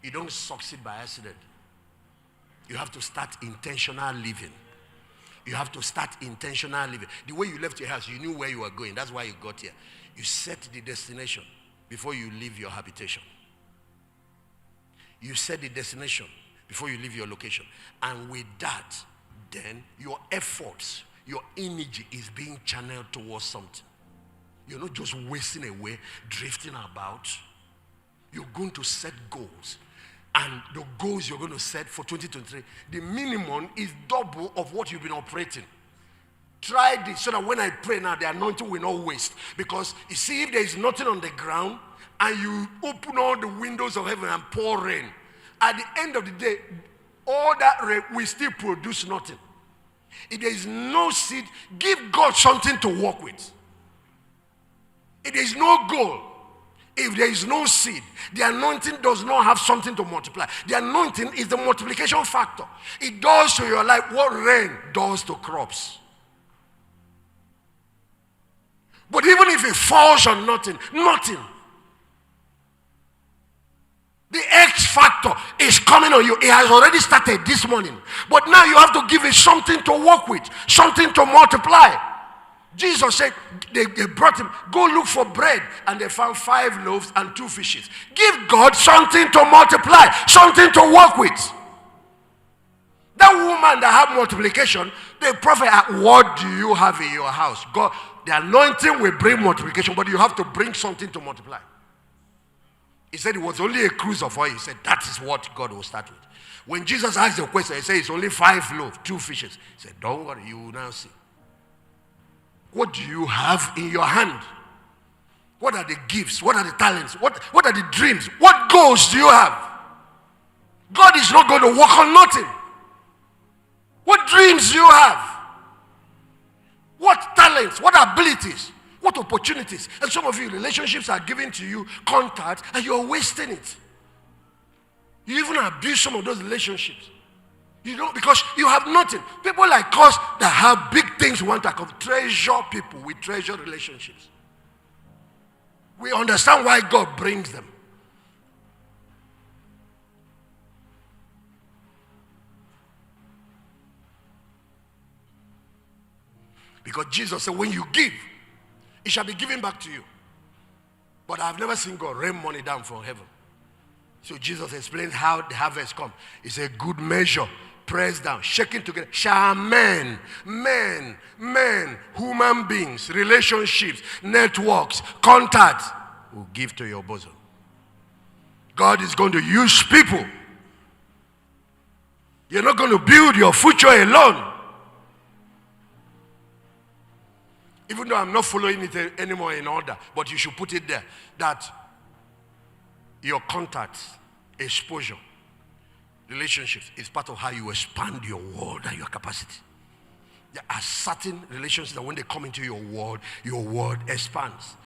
You don't succeed by accident. You have to start intentional living. You have to start intentional living. The way you left your house, you knew where you were going. That's why you got here. You set the destination before you leave your habitation. You set the destination before you leave your location. And with that, then your efforts, your energy is being channeled towards something. You're not just wasting away, drifting about. You're going to set goals. And the goals you're going to set for 2023, the minimum is double of what you've been operating. Try this so that when I pray now, the anointing will not waste. Because you see, if there is nothing on the ground and you open all the windows of heaven and pour rain, at the end of the day, all that rain will still produce nothing. If there is no seed, give God something to work with. If there is no goal, if there is no seed, the anointing does not have something to multiply. The anointing is the multiplication factor. It does to your life what rain does to crops. But even if it falls on nothing. The X factor is coming on you. It has already started this morning. But now you have to give it something to work with, something to multiply. Jesus said, they brought him, go look for bread. And they found 5 loaves and 2 fishes. Give God something to multiply, something to work with. That woman that had multiplication, the prophet asked, what do you have in your house? God, the anointing will bring multiplication, but you have to bring something to multiply. He said it was only a cruse of oil. He said that is what God will start with. When Jesus asked the question, he said it's only 5 loaves, 2 fishes. He said, don't worry, you will now see. What do you have in your hand? What are the gifts? What are the talents? What are the dreams? What goals do you have? God is not going to work on nothing. What dreams do you have? What talents? What abilities? What opportunities? And some of you, relationships are given to you, contact, and you're wasting it. You even abuse some of those relationships. You know, because you have nothing. People like us that have big things we want to accomplish, treasure people. We treasure relationships. We understand why God brings them. Because Jesus said, when you give, it shall be given back to you. But I've never seen God rain money down from heaven. So Jesus explains how the harvest comes. It's a good measure, pressed down, shaking together. Shall men, human beings, relationships, networks, contacts will give to your bosom. God is going to use people. You're not going to build your future alone. Even though I'm not following it anymore in order, but you should put it there, that your contacts, exposure, relationships is part of how you expand your world and your capacity. There are certain relationships that when they come into your world expands.